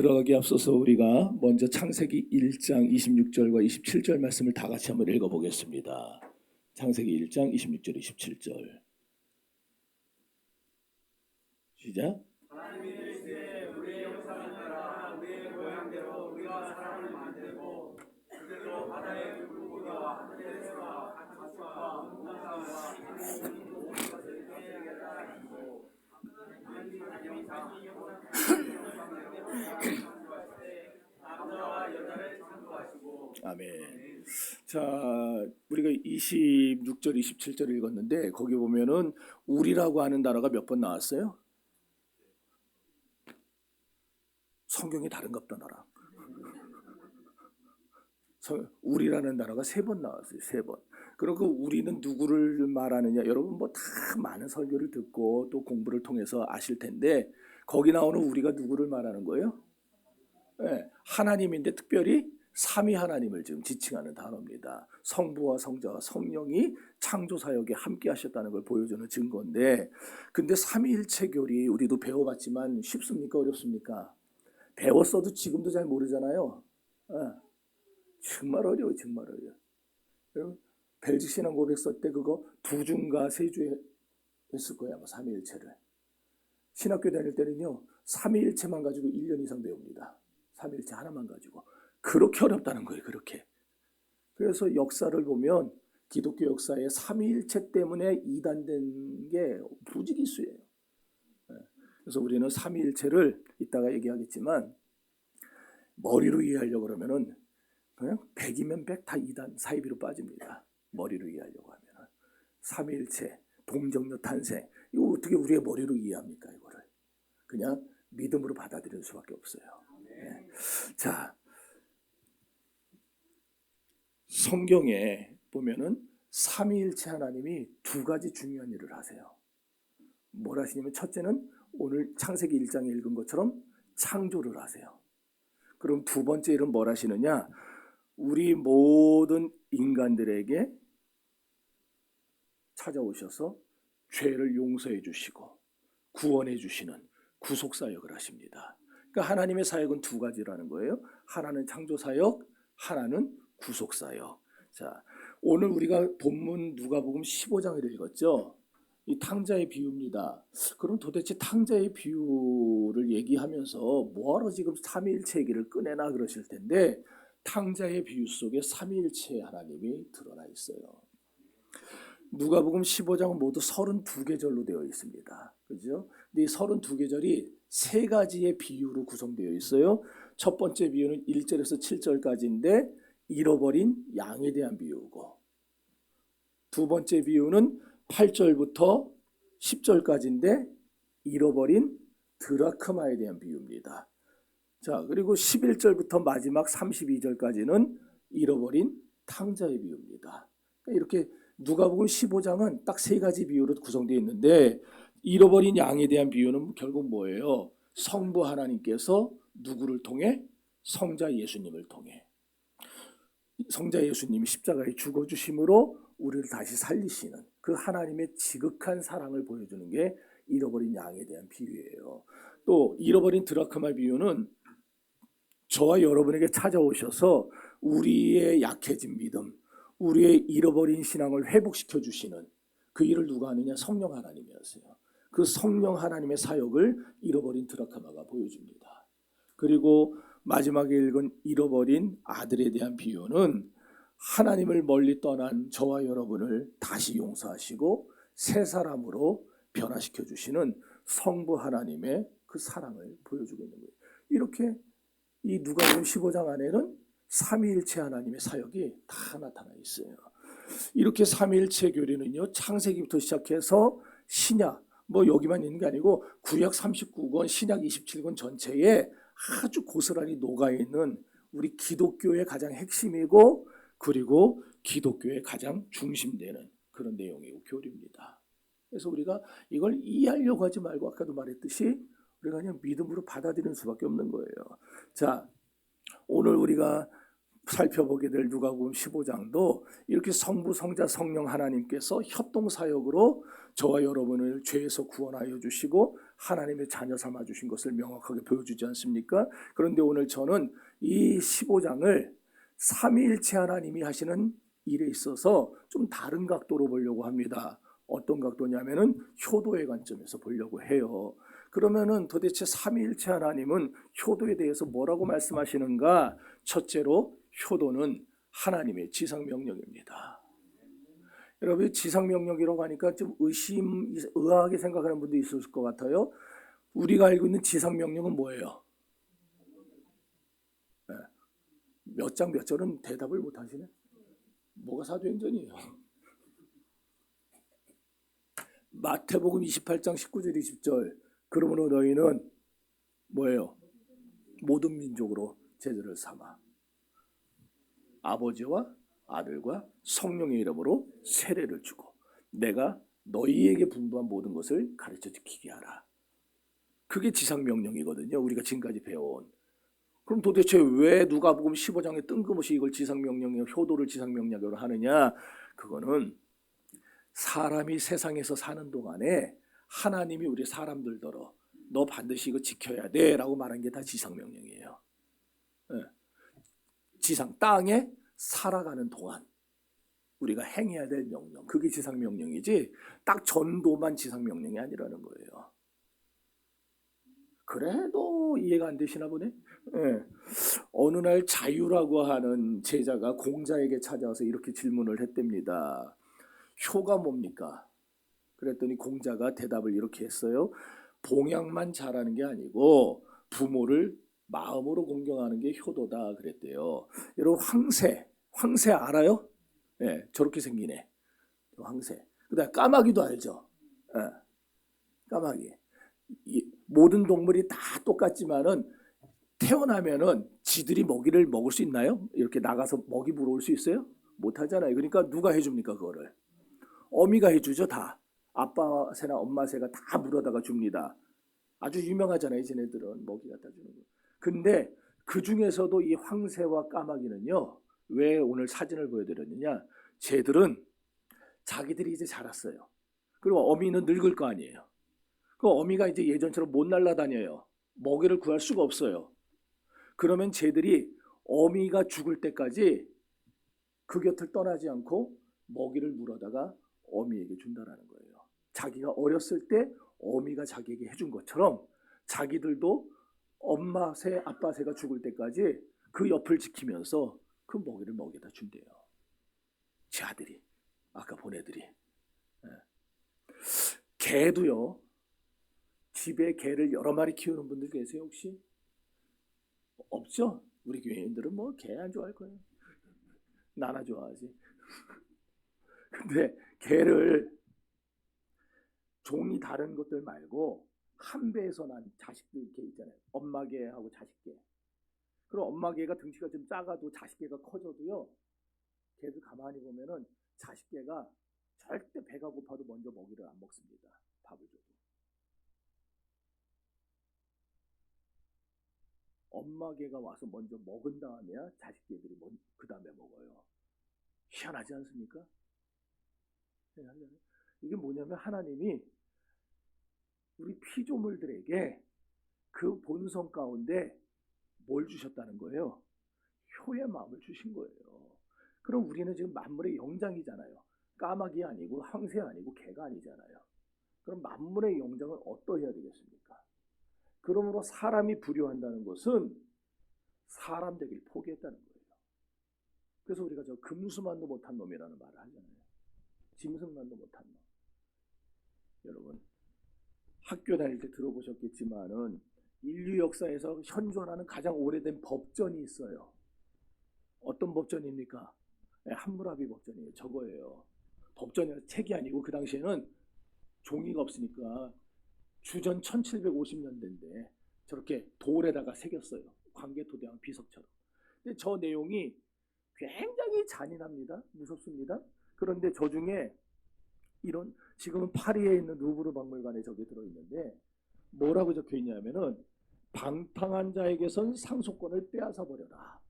들어가기 앞서서 우리가 먼저 창세기 1장 26절과 27절 말씀을 다 같이 한번 읽어보겠습니다. 창세기 1장 26절 27절 시작. 하나님이 이르시되 우리의 형상을 따라 우리의 모양대로 우리가 사람을 만들고 그들로 바다의 물고기와 하늘의 새와 가축과 온 땅과 있는 모든 것을 지으겠다 하시고 하나님이 자기 형상대로 창조하시되 남자와 여자를 창조하시고. 아멘. 자, 우리가 26절 27절 읽었는데 거기 보면은 우리라고 하는 단어가 몇 번 나왔어요? 성경이 다른갑다 나랑. 우리라는 단어가 3번 나왔어요. 3번. 그리고 우리는 누구를 말하느냐? 여러분 뭐 다 많은 설교를 듣고 또 공부를 통해서 아실 텐데 거기 나오는 우리가 누구를 말하는 거예요? 네, 하나님인데 특별히 삼위 하나님을 지금 지칭하는 단어입니다. 성부와 성자와 성령이 창조 사역에 함께 하셨다는 걸 보여주는 증거인데, 근데 삼위일체 교리 우리도 배워봤지만 쉽습니까? 어렵습니까? 배웠어도 지금도 잘 모르잖아요. 정말 어려워요. 정말 어려워요. 여러분 벨직 신앙 고백서 때 그거 2주인가 3주 했을 거예요. 아마 삼위일체를. 신학교 다닐 때는요. 삼위일체만 가지고 1년 이상 배웁니다. 삼위일체 하나만 가지고. 그렇게 어렵다는 거예요. 그렇게. 그래서 역사를 보면 기독교 역사에 삼위일체 때문에 이단된 게 부지기수예요. 그래서 우리는 삼위일체를 이따가 얘기하겠지만 머리로 이해하려고 그러면은 그냥 100이면 100 다 이단 사이비로 빠집니다. 머리로 이해하려고 하면은 삼위일체, 동정녀 탄생 이거 어떻게 우리의 머리로 이해합니까? 이거를 그냥 믿음으로 받아들일 수밖에 없어요. 네. 자, 성경에 보면은 삼위일체 하나님이 2가지 중요한 일을 하세요. 뭘 하시냐면 첫째는 오늘 창세기 1장에 읽은 것처럼 창조를 하세요. 그럼 2번째 일은 뭘 하시느냐? 우리 모든 인간들에게 찾아오셔서 죄를 용서해 주시고 구원해 주시는 구속 사역을 하십니다. 그러니까 하나님의 사역은 2가지라는 거예요. 하나는 창조 사역, 하나는 구속 사역. 자, 오늘 우리가 본문 누가복음 15장을 읽었죠. 이 탕자의 비유입니다. 그럼 도대체 탕자의 비유를 얘기하면서 뭐하러 지금 삼위일체 얘기를 꺼내나 그러실 텐데 탕자의 비유 속에 삼위일체 하나님이 드러나 있어요. 누가복음 15장은 모두 32계절로 되어 있습니다. 그죠? 근데 이 32계절이 3가지의 비유로 구성되어 있어요. 첫 번째 비유는 1절에서 7절까지인데 잃어버린 양에 대한 비유고, 2번째 비유는 8절부터 10절까지인데 잃어버린 드라크마에 대한 비유입니다. 자, 그리고 11절부터 마지막 32절까지는 잃어버린 탕자의 비유입니다. 그러니까 이렇게 누가복음 15장은 딱 3가지 비유로 구성되어 있는데 잃어버린 양에 대한 비유는 결국 뭐예요? 성부 하나님께서 누구를 통해? 성자 예수님을 통해. 성자 예수님이 십자가에 죽어주심으로 우리를 다시 살리시는 그 하나님의 지극한 사랑을 보여주는 게 잃어버린 양에 대한 비유예요. 또 잃어버린 드라크마 비유는 저와 여러분에게 찾아오셔서 우리의 약해진 믿음, 우리의 잃어버린 신앙을 회복시켜 주시는 그 일을 누가 하느냐? 성령 하나님이었어요. 그 성령 하나님의 사역을 잃어버린 드라크마가 보여줍니다. 그리고 마지막에 읽은 잃어버린 아들에 대한 비유는 하나님을 멀리 떠난 저와 여러분을 다시 용서하시고 새 사람으로 변화시켜 주시는 성부 하나님의 그 사랑을 보여주고 있는 거예요. 이렇게 이 누가복음 15장 안에는 삼위일체 하나님의 사역이 다 나타나 있어요. 이렇게 삼위일체 교리는요, 창세기부터 시작해서 신약, 뭐 여기만 있는 게 아니고 구약 39권, 신약 27권 전체에 아주 고스란히 녹아있는 우리 기독교의 가장 핵심이고 그리고 기독교의 가장 중심되는 그런 내용이고 교리입니다. 그래서 우리가 이걸 이해하려고 하지 말고 아까도 말했듯이 우리가 그냥 믿음으로 받아들이는 수밖에 없는 거예요. 자, 오늘 우리가 살펴보게 될 누가복음 15장도 이렇게 성부, 성자, 성령 하나님께서 협동사역으로 저와 여러분을 죄에서 구원하여 주시고 하나님의 자녀 삼아 주신 것을 명확하게 보여주지 않습니까? 그런데 오늘 저는 이 15장을 삼위일체 하나님이 하시는 일에 있어서 좀 다른 각도로 보려고 합니다. 어떤 각도냐면은 효도의 관점에서 보려고 해요. 그러면은 도대체 삼위일체 하나님은 효도에 대해서 뭐라고 말씀하시는가? 첫째로 효도는 하나님의 지상명령입니다. 여러분, 지상명령이라고 하니까 좀 의아하게 생각하는 분도 있을 것 같아요. 우리가 알고 있는 지상명령은 뭐예요? 몇 장 몇 절은 대답을 못 하시네. 뭐가 사도행전이에요? 마태복음 28장 19절 20절. 그러므로 너희는 뭐예요? 모든 민족으로 제자를 삼아 아버지와 아들과 성령의 이름으로 세례를 주고 내가 너희에게 분부한 모든 것을 가르쳐 지키게 하라. 그게 지상명령이거든요. 우리가 지금까지 배워온. 그럼 도대체 왜 누가복음 15장에 뜬금없이 이걸 지상명령이요, 효도를 지상명령으로 하느냐? 그거는 사람이 세상에서 사는 동안에 하나님이 우리 사람들더러 너 반드시 이거 지켜야 돼 라고 말한 게 다 지상명령이에요. 지상 땅에 살아가는 동안 우리가 행해야 될 명령, 그게 지상명령이지 딱 전도만 지상명령이 아니라는 거예요. 그래도 이해가 안 되시나 보네. 어느 날 자유라고 하는 제자가 공자에게 찾아와서 이렇게 질문을 했답니다. 효가 뭡니까? 그랬더니 공자가 대답을 이렇게 했어요. 봉양만 잘하는 게 아니고 부모를 마음으로 공경하는 게 효도다 그랬대요. 여러분, 황새 알아요? 네, 저렇게 생기네. 황새. 그다음 까마귀도 알죠? 네, 까마귀. 모든 동물이 다 똑같지만은 태어나면은 지들이 먹이를 먹을 수 있나요? 이렇게 나가서 먹이 물어올 수 있어요? 못 하잖아요. 그러니까 누가 해줍니까 그거를? 어미가 해주죠. 다. 아빠 새나 엄마 새가 다 물어다가 줍니다. 아주 유명하잖아요. 쟤네들은 먹이 갖다 주는 거. 근데 그 중에서도 이 황새와 까마귀는요. 왜 오늘 사진을 보여드렸느냐? 쟤들은 자기들이 이제 자랐어요. 그리고 어미는 늙을 거 아니에요. 그 어미가 이제 예전처럼 못 날아다녀요. 먹이를 구할 수가 없어요. 그러면 쟤들이 어미가 죽을 때까지 그 곁을 떠나지 않고 먹이를 물어다가 어미에게 준다라는 거예요. 자기가 어렸을 때 어미가 자기에게 해준 것처럼 자기들도 엄마 새, 아빠 새가 죽을 때까지 그 옆을 지키면서 그 먹이를 먹여다 준대요. 제 아들이, 아까 본 애들이. 개도요. 집에 개를 여러 마리 키우는 분들 계세요 혹시? 없죠? 우리 교회인들은 뭐 개 안 좋아할 거예요. 나나 좋아하지. 근데 개를 종이 다른 것들 말고 한 배에서 난 자식들 개 있잖아요. 엄마 개하고 자식 개. 그럼 엄마 개가 등치가 좀 작아도 자식 개가 커져도요. 개들 가만히 보면은 자식 개가 절대 배가 고파도 먼저 먹이를 안 먹습니다. 밥을 줘도. 엄마 개가 와서 먼저 먹은 다음에야 자식 개들이 그 다음에 먹어요. 희한하지 않습니까? 이게 뭐냐면 하나님이 우리 피조물들에게 그 본성 가운데 뭘 주셨다는 거예요? 효의 마음을 주신 거예요. 그럼 우리는 지금 만물의 영장이잖아요. 까마귀 아니고 황새 아니고 개가 아니잖아요. 그럼 만물의 영장은 어떠해야 되겠습니까? 그러므로 사람이 불효한다는 것은 사람 되기를 포기했다는 거예요. 그래서 우리가 저 금수만도 못한 놈이라는 말을 하잖아요. 짐승만도 못한 놈. 여러분, 학교 다닐 때 들어보셨겠지만은 인류 역사에서 현존하는 가장 오래된 법전이 있어요. 어떤 법전입니까? 함무라비 법전이에요. 저거예요. 법전이 책이 아니고 그 당시에는 종이가 없으니까 주전 1750년대인데 저렇게 돌에다가 새겼어요. 광개토대왕 비석처럼. 근데 저 내용이 굉장히 잔인합니다. 무섭습니다. 그런데 저 중에 이런 지금은 파리에 있는 루브르 박물관에 저게 들어있는데 뭐라고 적혀 있냐면은 방탕한 자에게선 상속권을 빼앗아 버려라.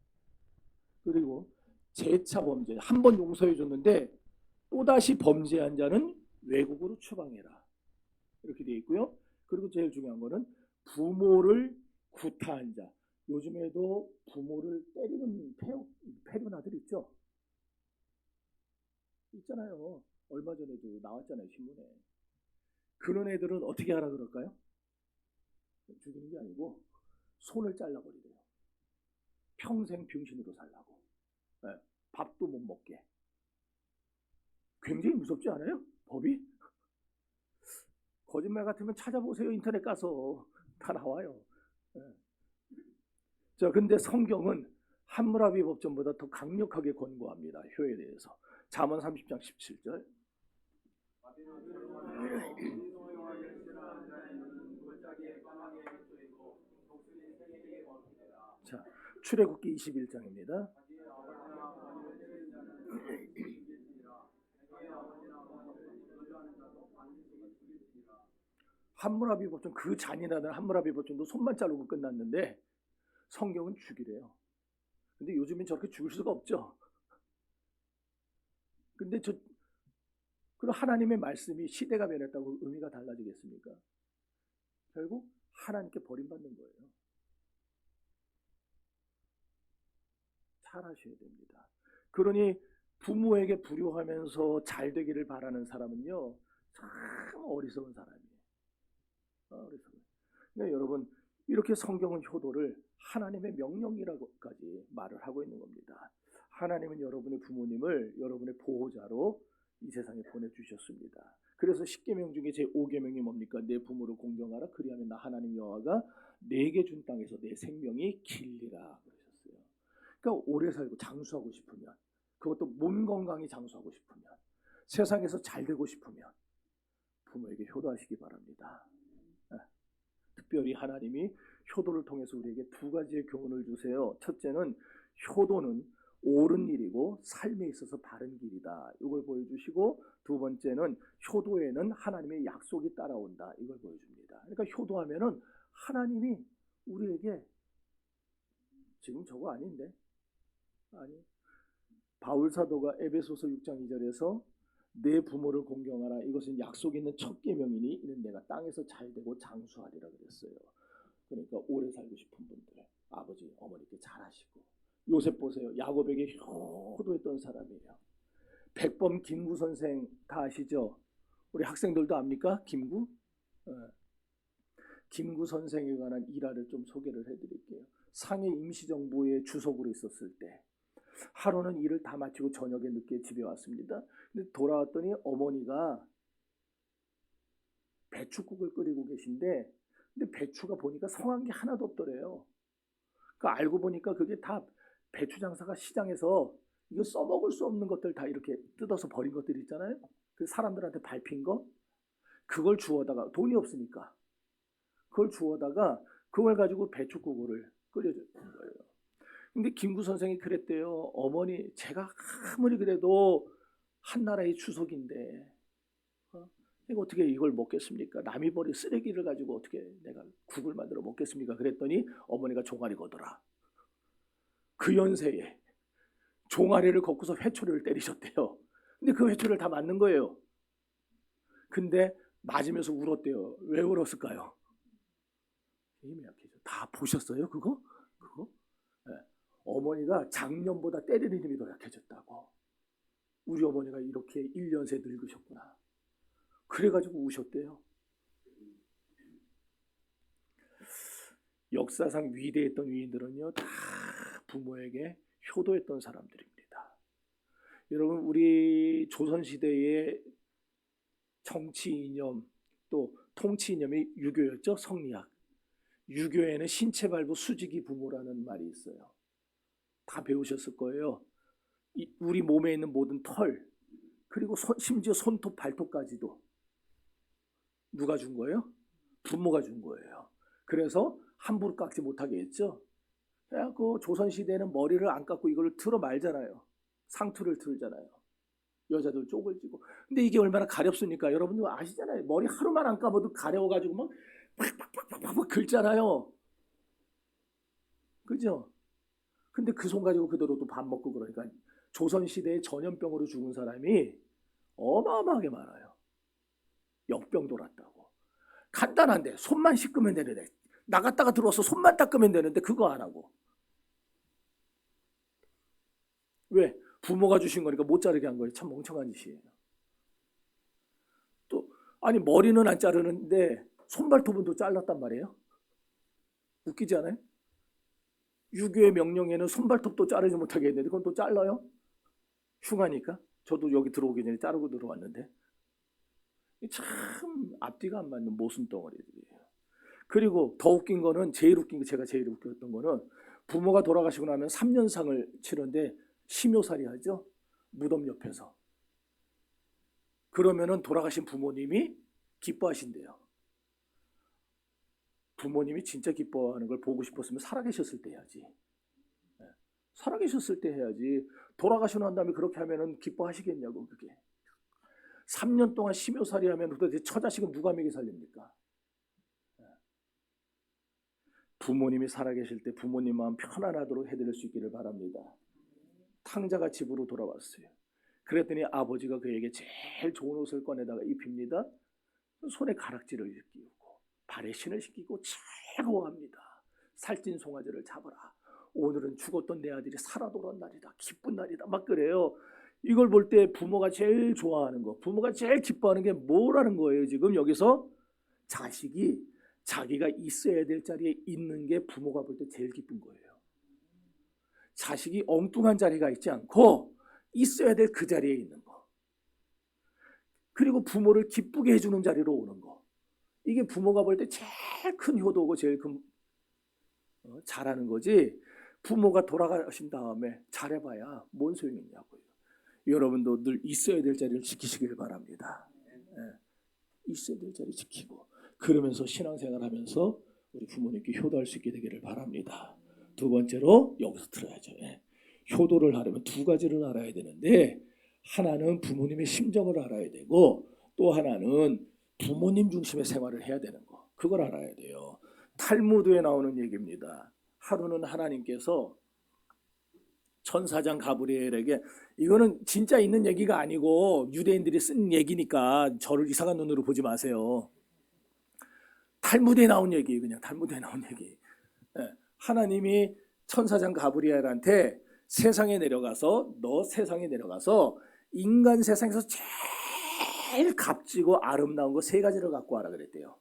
그리고 재차 범죄, 한 번 용서해 줬는데 또다시 범죄한 자는 외국으로 추방해라. 이렇게 되어 있고요. 그리고 제일 중요한 거는 부모를 구타한 자. 요즘에도 부모를 때리는 패륜아들 있죠? 있잖아요. 얼마 전에도 나왔잖아요, 신문에. 그런 애들은 어떻게 하라 그럴까요? 죽이는 게 아니고 손을 잘라버리래요. 평생 병신으로 살라고. 네, 밥도 못 먹게. 굉장히 무섭지 않아요? 법이? 거짓말 같으면 찾아보세요. 인터넷 가서 다 나와요. 네. 자, 근데 성경은 함무라비 법전보다 더 강력하게 권고합니다. 효에 대해서. 잠언 30장 17절. 자, 출애굽기 21장입니다. 함무라비 법전 그 잔인하던 함무라비 법전도 손만 자르고 끝났는데 성경은 죽이래요. 근데 요즘엔 저렇게 죽일 수가 없죠. 근데 그럼 하나님의 말씀이 시대가 변했다고 의미가 달라지겠습니까? 결국 하나님께 버림받는 거예요. 잘 하셔야 됩니다. 그러니 부모에게 불효하면서 잘 되기를 바라는 사람은요, 참 어리석은 사람이에요. 어리석은. 그러니까 여러분, 이렇게 성경은 효도를 하나님의 명령이라고까지 말을 하고 있는 겁니다. 하나님은 여러분의 부모님을 여러분의 보호자로 이 세상에 보내주셨습니다. 그래서 10계명 중에 제5계명이 뭡니까? 내 부모를 공경하라. 그리하면 나 하나님 여호와가 내게 준 땅에서 내 생명이 길리라 그러셨어요. 그러니까 오래 살고 장수하고 싶으면, 그것도 몸 건강히 장수하고 싶으면, 세상에서 잘 되고 싶으면 부모에게 효도하시기 바랍니다. 특별히 하나님이 효도를 통해서 우리에게 두 가지의 교훈을 주세요. 첫째는 효도는 옳은 일이고 삶에 있어서 바른 길이다. 이걸 보여주시고, 두 번째는 효도에는 하나님의 약속이 따라온다. 이걸 보여줍니다. 그러니까 효도하면은 하나님이 우리에게, 지금 저거 아닌데? 아니, 바울 사도가 에베소서 6장 2절에서 내 부모를 공경하라. 이것은 약속 있는 첫 계명이니 이는 내가 땅에서 잘되고 장수하리라 그랬어요. 그러니까 오래 살고 싶은 분들, 아버지, 어머니께 잘하시고. 요셉 보세요. 야곱에게 효도했던 사람이에요. 백범 김구 선생 다 아시죠? 우리 학생들도 압니까? 김구? 김구 선생에 관한 일화를 좀 소개를 해드릴게요. 상해 임시정부의 주석으로 있었을 때 하루는 일을 다 마치고 저녁에 늦게 집에 왔습니다. 근데 돌아왔더니 어머니가 배추국을 끓이고 계신데, 근데 배추가 보니까 성한 게 하나도 없더래요. 그러니까 알고 보니까 그게 다 배추 장사가 시장에서 이거 써먹을 수 없는 것들 다 이렇게 뜯어서 버린 것들 있잖아요. 그 사람들한테 밟힌 거, 그걸 주워다가, 돈이 없으니까 그걸 주워다가 그걸 가지고 배추국을 끓여주는 거예요. 근데 김구 선생이 그랬대요. 어머니, 제가 아무리 그래도 한나라의 추석인데 내가 어떻게 이걸 먹겠습니까? 남이 버린 쓰레기를 가지고 어떻게 내가 국을 만들어 먹겠습니까? 그랬더니 어머니가 종아리 거더라. 그 연세에 종아리를 걷고서 회초리를 때리셨대요. 근데 그 회초리를 다 맞는 거예요. 근데 맞으면서 울었대요. 왜 울었을까요? 힘이 약해져. 다 보셨어요? 그거? 네. 어머니가 작년보다 때리는 힘이 더 약해졌다고. 우리 어머니가 이렇게 1년새 늙으셨구나. 그래가지고 우셨대요. 역사상 위대했던 위인들은요, 다 부모에게 효도했던 사람들입니다. 여러분, 우리 조선시대의 정치 이념, 또 통치 이념이 유교였죠. 성리학. 유교에는 신체발부 수직이 부모라는 말이 있어요. 다 배우셨을 거예요. 우리 몸에 있는 모든 털, 그리고 심지어 손톱, 발톱까지도 누가 준 거예요? 부모가 준 거예요. 그래서 함부로 깎지 못하게 했죠. 그래갖고 조선시대에는 머리를 안 깎고 이걸 틀어 말잖아요. 상투를 틀잖아요. 여자들 쪽을 쥐고. 근데 이게 얼마나 가렵습니까? 여러분들 아시잖아요. 머리 하루만 안 감아도 가려워가지고 막 팍팍팍팍팍 긁잖아요. 그죠? 근데 그 손 가지고 그대로 또 밥 먹고 그러니까 조선시대에 전염병으로 죽은 사람이 어마어마하게 많아요. 역병 돌았다고. 간단한데 손만 씻으면 되는데 나갔다가 들어와서 손만 닦으면 되는데 그거 안 하고. 왜? 부모가 주신 거니까 못 자르게 한 거예요. 참 멍청한 짓이에요. 또 아니 머리는 안 자르는데 손발톱은 잘랐단 말이에요. 웃기지 않아요? 유교의 명령에는 손발톱도 자르지 못하게 했는데 그건 또 잘라요? 흉하니까. 저도 여기 들어오기 전에 자르고 들어왔는데 참 앞뒤가 안 맞는 모순덩어리들이에요. 그리고 더 웃긴 거는 제가 제일 웃겼던 거는 부모가 돌아가시고 나면 3년상을 치는데 심요살이 하죠. 무덤 옆에서. 그러면은 돌아가신 부모님이 기뻐하신대요. 부모님이 진짜 기뻐하는 걸 보고 싶었으면 살아계셨을 때 해야지. 살아계셨을 때 해야지. 돌아가시고 난 다음에 그렇게 하면은 기뻐하시겠냐고 그게. 3년 동안 심요살이 하면 도대체 처자식은 누가 먹여 살립니까? 부모님이 살아계실 때 부모님 마음 편안하도록 해드릴 수 있기를 바랍니다. 탕자가 집으로 돌아왔어요. 그랬더니 아버지가 그에게 제일 좋은 옷을 꺼내다가 입힙니다. 손에 가락지를 끼우고 발에 신을 신기고 최고합니다. 살찐 송아지를 잡아라. 오늘은 죽었던 내 아들이 살아 돌아온 날이다. 기쁜 날이다. 막 그래요. 이걸 볼 때 부모가 제일 좋아하는 거, 부모가 제일 기뻐하는 게 뭐라는 거예요. 지금 여기서 자식이 자기가 있어야 될 자리에 있는 게 부모가 볼 때 제일 기쁜 거예요. 자식이 엉뚱한 자리가 있지 않고 있어야 될 그 자리에 있는 거. 그리고 부모를 기쁘게 해주는 자리로 오는 거. 이게 부모가 볼 때 제일 큰 효도고 제일 큰 잘하는 거지. 부모가 돌아가신 다음에 잘해봐야 뭔 소용이 있냐고요. 여러분도 늘 있어야 될 자리를 지키시길 바랍니다. 있어야 될 자리 지키고 그러면서 신앙생활하면서 우리 부모님께 효도할 수 있게 되기를 바랍니다. 두 번째로 여기서 들어야죠. 효도를 하려면 두 가지를 알아야 되는데 하나는 부모님의 심정을 알아야 되고 또 하나는 부모님 중심의 생활을 해야 되는 거. 그걸 알아야 돼요. 탈무드에 나오는 얘기입니다. 하루는 하나님께서 천사장 가브리엘에게 이거는 진짜 있는 얘기가 아니고 유대인들이 쓴 얘기니까 저를 이상한 눈으로 보지 마세요. 탈무드에 나온 얘기, 그냥 탈무드에 나온 얘기. 하나님이 천사장 가브리엘한테 세상에 내려가서 너 세상에 내려가서 인간 세상에서 제일 값지고 아름다운 거 세 가지를 갖고 와라 그랬대요.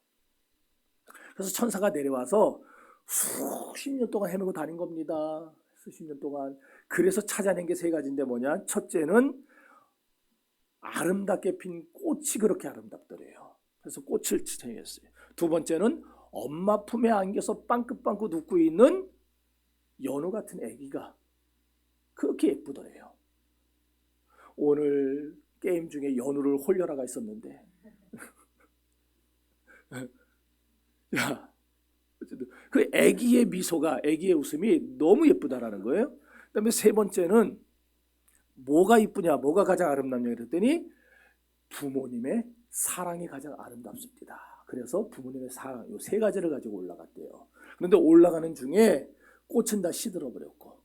그래서 천사가 내려와서 수십 년 동안 헤매고 다닌 겁니다. 수십 년 동안. 그래서 찾아낸 게 세 가지인데 뭐냐? 첫째는 아름답게 핀 꽃이 그렇게 아름답더래요. 그래서 꽃을 지정했어요. 두 번째는 엄마 품에 안겨서 빵긋빵긋 웃고 있는 연우 같은 아기가 그렇게 예쁘더래요. 오늘 게임 중에 연우를 홀려라가 있었는데 야, 그 아기의 미소가 아기의 웃음이 너무 예쁘다라는 거예요. 그다음에 세 번째는 뭐가 이쁘냐, 뭐가 가장 아름답냐 그랬더니 부모님의 사랑이 가장 아름답습니다. 그래서 부모님의 사랑 이 세 가지를 가지고 올라갔대요. 그런데 올라가는 중에 꽃은 다 시들어 버렸고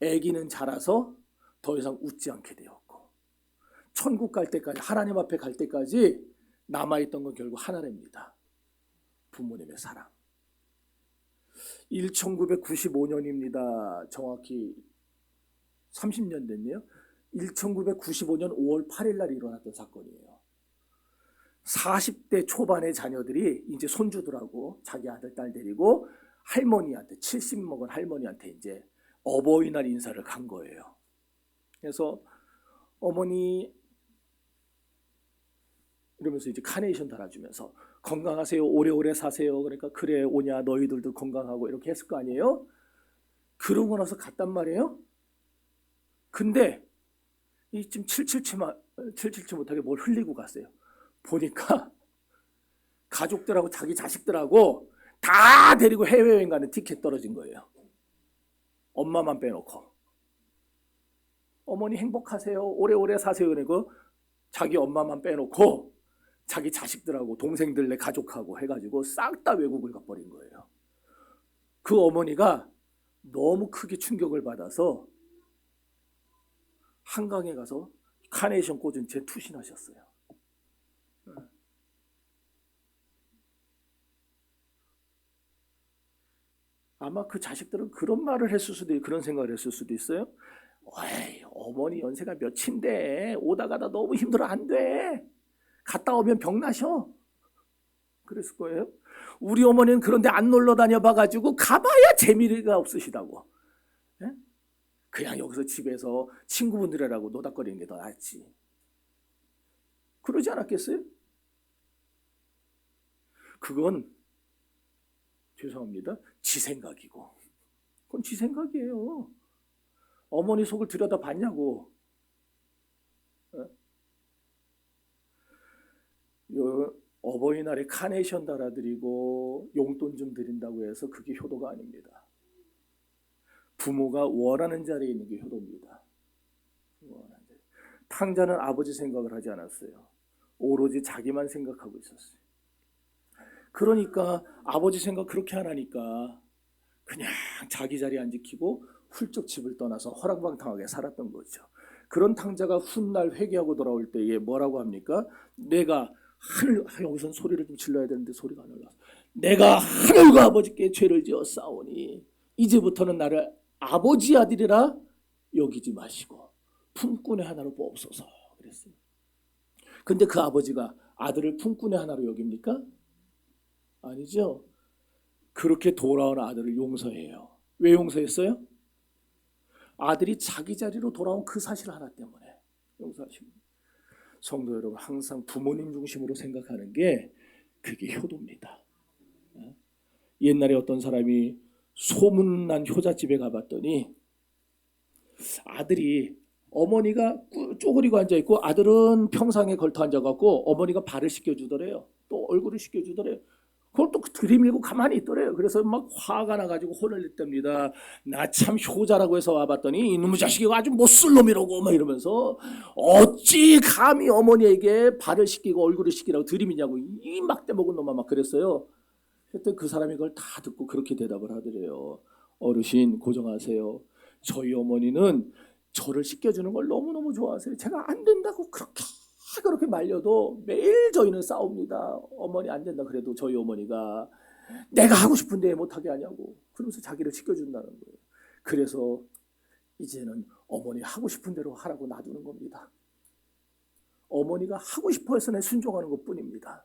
아기는 자라서 더 이상 웃지 않게 되었고 천국 갈 때까지 하나님 앞에 갈 때까지 남아있던 건 결국 하나입니다. 부모님의 사랑. 1995년입니다. 정확히 30년 됐네요. 1995년 5월 8일 날 일어났던 사건이에요. 40대 초반의 자녀들이 이제 손주들하고 자기 아들, 딸 데리고 할머니한테 70 먹은 할머니한테 이제 어버이날 인사를 간 거예요. 그래서 어머니 이러면서 이제 카네이션 달아주면서 건강하세요, 오래오래 사세요. 그러니까 그래 오냐 너희들도 건강하고 이렇게 했을 거 아니에요. 그러고 나서 갔단 말이에요. 근데 이쯤 칠칠치 못하게 뭘 흘리고 갔어요. 보니까 가족들하고 자기 자식들하고 다 데리고 해외여행 가는 티켓 떨어진 거예요. 엄마만 빼놓고. 어머니 행복하세요, 오래오래 사세요. 그리고 자기 엄마만 빼놓고 자기 자식들하고 동생들네 가족하고 해가지고 싹 다 외국을 가버린 거예요. 그 어머니가 너무 크게 충격을 받아서 한강에 가서 카네이션 꽂은 채 투신하셨어요. 아마 그 자식들은 그런 말을 했을 수도 있고 그런 생각을 했을 수도 있어요. 어이, 어머니 연세가 몇인데 오다 가다 너무 힘들어 안 돼. 갔다 오면 병 나셔. 그랬을 거예요. 우리 어머니는 그런데 안 놀러 다녀 봐가지고 가봐야 재미가 없으시다고. 예? 그냥 여기서 집에서 친구분들이라고 노닥거리는 게 더 낫지. 그러지 않았겠어요? 그건 죄송합니다. 지 생각이고. 그건 지 생각이에요. 어머니 속을 들여다봤냐고. 어버이날에 카네이션 달아드리고 용돈 좀 드린다고 해서 그게 효도가 아닙니다. 부모가 원하는 자리에 있는 게 효도입니다. 탕자는 아버지 생각을 하지 않았어요. 오로지 자기만 생각하고 있었어요. 그러니까 아버지 생각 그렇게 안 하니까 그냥 자기 자리 안 지키고 훌쩍 집을 떠나서 허랑방탕하게 살았던 거죠. 그런 탕자가 훗날 회개하고 돌아올 때에 뭐라고 합니까? 내가 여기선 소리를 좀 질러야 되는데 소리가 안 올라서 내가 하늘과 아버지께 죄를 지어 싸우니 이제부터는 나를 아버지 아들이라 여기지 마시고 품꾼의 하나로 뽑소서 그랬어요. 근데 그 아버지가 아들을 품꾼의 하나로 여깁니까? 아니죠. 그렇게 돌아온 아들을 용서해요. 왜 용서했어요? 아들이 자기 자리로 돌아온 그 사실 하나 때문에 용서하십니다. 성도 여러분, 항상 부모님 중심으로 생각하는 게 그게 효도입니다. 옛날에 어떤 사람이 소문난 효자집에 가봤더니 아들이 어머니가 쪼그리고 앉아있고 아들은 평상에 걸터 앉아갖고 어머니가 발을 씻겨주더래요. 또 얼굴을 씻겨주더래요. 그걸 또 들이밀고 가만히 있더래요. 그래서 막 화가 나가지고 혼을 냈답니다. 나 참 효자라고 해서 와봤더니 이놈의 자식이 아주 못쓸 놈이라고 막 이러면서 어찌 감히 어머니에게 발을 씻기고 얼굴을 씻기라고 들이미냐고 이 막대 먹은 놈아 막 그랬어요. 그때 그 사람이 그걸 다 듣고 그렇게 대답을 하더래요. 어르신 고정하세요. 저희 어머니는 저를 씻겨주는 걸 너무너무 좋아하세요. 제가 안 된다고 그렇게 말려도 매일 저희는 싸웁니다. 어머니 안 된다 그래도 저희 어머니가 내가 하고 싶은데 못하게 하냐고 그러면서 자기를 씻겨준다는 거예요. 그래서 이제는 어머니 하고 싶은 대로 하라고 놔두는 겁니다. 어머니가 하고 싶어 해서 내 순종하는 것뿐입니다.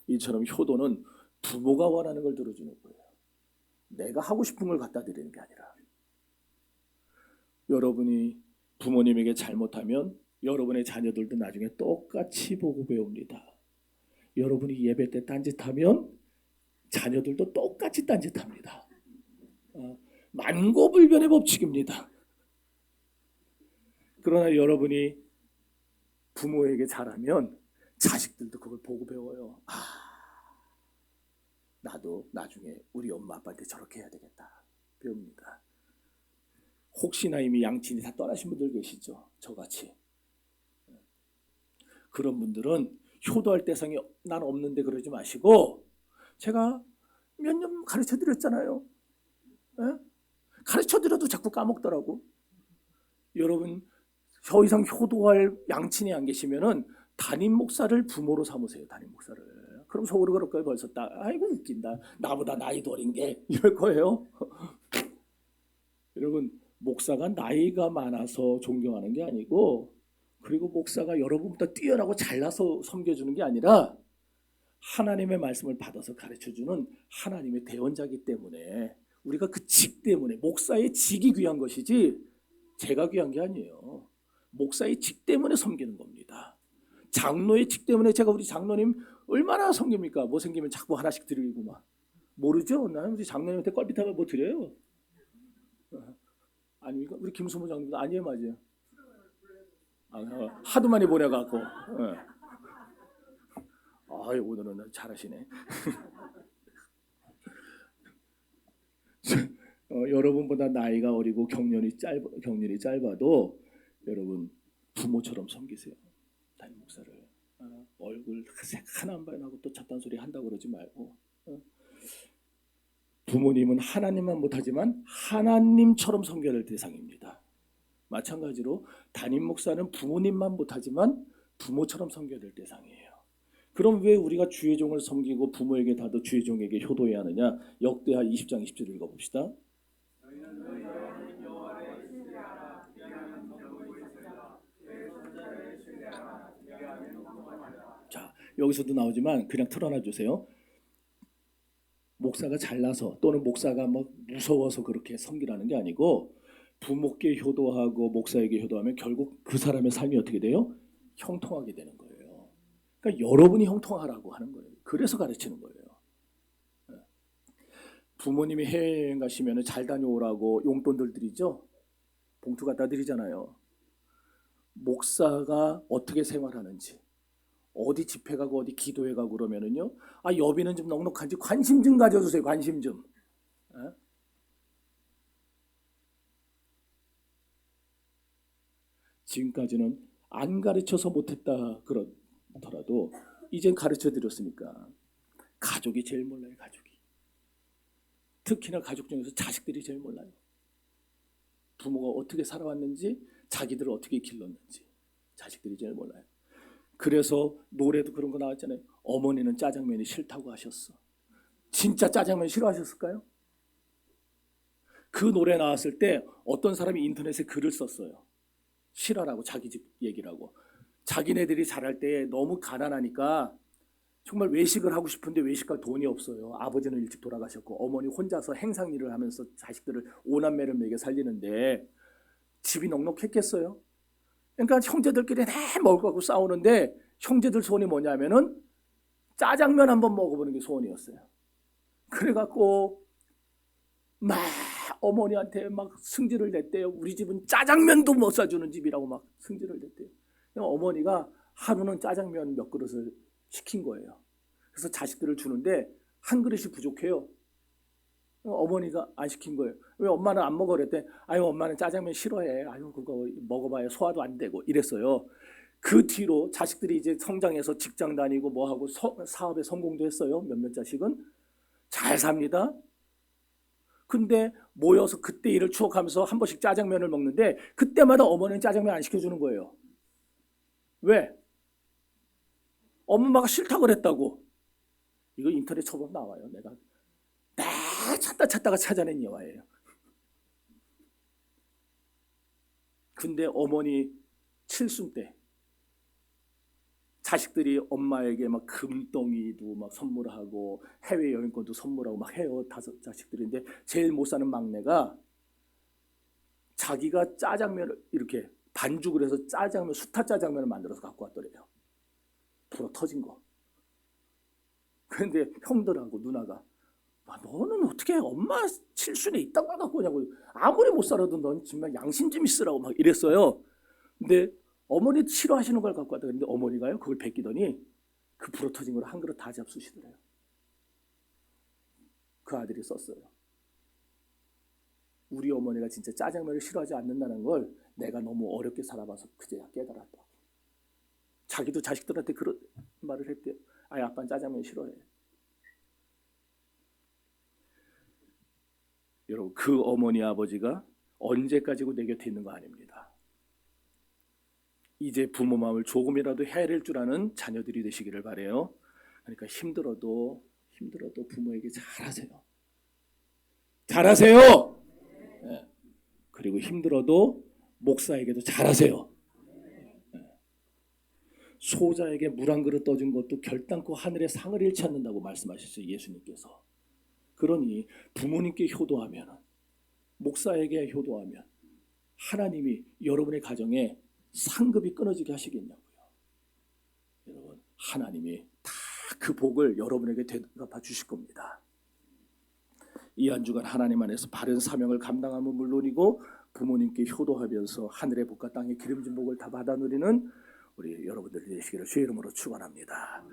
이처럼 효도는 부모가 원하는 걸 들어주는 거예요. 내가 하고 싶은 걸 갖다 드리는 게 아니라. 여러분이 부모님에게 잘못하면 여러분의 자녀들도 나중에 똑같이 보고 배웁니다. 여러분이 예배 때 딴짓하면 자녀들도 똑같이 딴짓합니다. 만고불변의 법칙입니다. 그러나 여러분이 부모에게 잘하면 자식들도 그걸 보고 배워요. 나도 나중에 우리 엄마 아빠한테 저렇게 해야 되겠다. 배웁니다. 혹시나 이미 양친이 다 떠나신 분들 계시죠? 저같이. 그런 분들은 효도할 대상이 난 없는데 그러지 마시고 제가 몇 년 가르쳐드렸잖아요. 가르쳐드려도 자꾸 까먹더라고. 여러분 더 이상 효도할 양친이 안 계시면은 담임 목사를 부모로 삼으세요. 담임 목사를. 그럼 속으로 그럴 거예요. 벌써 아이고 웃긴다. 나보다 나이도 어린 게 이럴 거예요. 여러분 목사가 나이가 많아서 존경하는 게 아니고 그리고 목사가 여러분보다 뛰어나고 잘나서 섬겨주는 게 아니라 하나님의 말씀을 받아서 가르쳐주는 하나님의 대원자이기 때문에 우리가 그 직 때문에 목사의 직이 귀한 것이지 제가 귀한 게 아니에요. 목사의 직 때문에 섬기는 겁니다. 장로의 직 때문에 제가 우리 장로님 얼마나 섬깁니까? 뭐 생기면 자꾸 하나씩 드리고 막 모르죠? 나는 우리 장로님한테 껄빗하면 뭐 드려요? 아닙니까? 우리 김수모 장로님도 아니에요, 맞아요? 하도 많이 보내갖고. 오늘은 잘하시네. 여러분보다 나이가 어리고 경륜이 짧아도 여러분 부모처럼 섬기세요. 담임 목사를. 얼굴 색 하나 안 발라고 또 잡단 소리 한다고 그러지 말고. 부모님은 하나님만 못하지만 하나님처럼 섬겨야 할 대상입니다. 마찬가지로 담임 목사는 부모님만 못하지만 부모처럼 섬겨야 될 대상이에요. 그럼 왜 우리가 주의 종을 섬기고 부모에게 다도 주의 종에게 효도해야 하느냐? 역대하 20장 20절 읽어봅시다. 자, 여기서도 나오지만 그냥 틀어놔 주세요. 목사가 잘나서 또는 목사가 뭐 무서워서 그렇게 섬기라는 게 아니고 부모께 효도하고 목사에게 효도하면 결국 그 사람의 삶이 어떻게 돼요? 형통하게 되는 거예요. 그러니까 여러분이 형통하라고 하는 거예요. 그래서 가르치는 거예요. 부모님이 해외여행 가시면 잘 다녀오라고 용돈들 드리죠. 봉투 갖다 드리잖아요. 목사가 어떻게 생활하는지, 어디 집회 가고 어디 기도회 가고 그러면은요, 아 여비는 좀 넉넉한지 관심 좀 가져주세요. 관심 좀. 에? 지금까지는 안 가르쳐서 못했다 그러더라도 이젠 가르쳐 드렸으니까 가족이 제일 몰라요. 가족이. 특히나 가족 중에서 자식들이 제일 몰라요. 부모가 어떻게 살아왔는지, 자기들을 어떻게 길렀는지 자식들이 제일 몰라요. 그래서 노래도 그런 거 나왔잖아요. 어머니는 짜장면이 싫다고 하셨어. 진짜 짜장면 싫어하셨을까요? 그 노래 나왔을 때 어떤 사람이 인터넷에 글을 썼어요. 싫어라고, 자기 집 얘기라고. 자기네들이 자랄 때 너무 가난하니까 정말 외식을 하고 싶은데 외식할 돈이 없어요. 아버지는 일찍 돌아가셨고 어머니 혼자서 행상 일을 하면서 자식들을 5남매를 먹여 살리는데 집이 넉넉했겠어요? 그러니까 형제들끼리 다 먹을 거 갖고 싸우는데 형제들 소원이 뭐냐면은 짜장면 한번 먹어보는 게 소원이었어요. 그래갖고 막 어머니한테 막 승질을 냈대요. 우리 집은 짜장면도 못 사주는 집이라고 막 승질을 냈대요. 어머니가 하루는 짜장면 몇 그릇을 시킨 거예요. 그래서 자식들을 주는데 한 그릇이 부족해요. 어머니가 안 시킨 거예요. 왜 엄마는 안 먹어 그랬대. 아유 엄마는 짜장면 싫어해. 아유 그거 먹어봐야 소화도 안 되고 이랬어요. 그 뒤로 자식들이 이제 성장해서 직장 다니고 뭐하고 사업에 성공도 했어요. 몇몇 자식은 잘 삽니다. 근데 모여서 그때 일을 추억하면서 한 번씩 짜장면을 먹는데 그때마다 어머니는 짜장면 안 시켜주는 거예요. 왜? 엄마가 싫다고 그랬다고. 이거 인터넷 쳐보면 나와요. 내가 찾다가 찾아낸 영화예요. 근데 어머니 칠순 때 자식들이 엄마에게 막 금덩이도 막 선물하고 해외여행권도 선물하고 막 해요. 5 자식들인데 제일 못 사는 막내가 자기가 짜장면을 이렇게 반죽을 해서 짜장면, 수타 짜장면을 만들어서 갖고 왔더래요. 불어 터진 거. 그런데 형들하고 누나가 너는 어떻게 엄마 칠순에 이딴 걸 갖고 오냐고. 아무리 못 살아도 넌 정말 양심 좀 있으라고 막 이랬어요. 근데 어머니 싫어하시는 걸 갖고 왔다 그랬는데 어머니가요 그걸 베끼더니 그 불어터진 걸 한 그릇 다 잡수시더래요. 그 아들이 썼어요. 우리 어머니가 진짜 짜장면을 싫어하지 않는다는 걸 내가 너무 어렵게 살아봐서 그제야 깨달았다. 자기도 자식들한테 그런 말을 했대요. 아이 아빠는 짜장면 싫어해. 여러분 그 어머니 아버지가 언제까지고 내 곁에 있는 거 아닙니다. 이제 부모 마음을 조금이라도 헤아릴 줄 아는 자녀들이 되시기를 바라요. 그러니까 힘들어도 부모에게 잘하세요. 잘하세요. 네. 그리고 힘들어도 목사에게도 잘하세요. 네. 소자에게 물 한 그릇 떠준 것도 결단코 하늘의 상을 잃지 않는다고 말씀하셨어요. 예수님께서. 그러니 부모님께 효도하면, 목사에게 효도하면 하나님이 여러분의 가정에 상급이 끊어지게 하시겠냐고요. 여러분 하나님이 다 그 복을 여러분에게 대갚아 주실 겁니다. 이 한 주간 하나님 안에서 바른 사명을 감당하면 물론이고 부모님께 효도하면서 하늘의 복과 땅의 기름진 복을 다 받아 누리는 우리 여러분들 되시기를 주의 이름으로 축원합니다.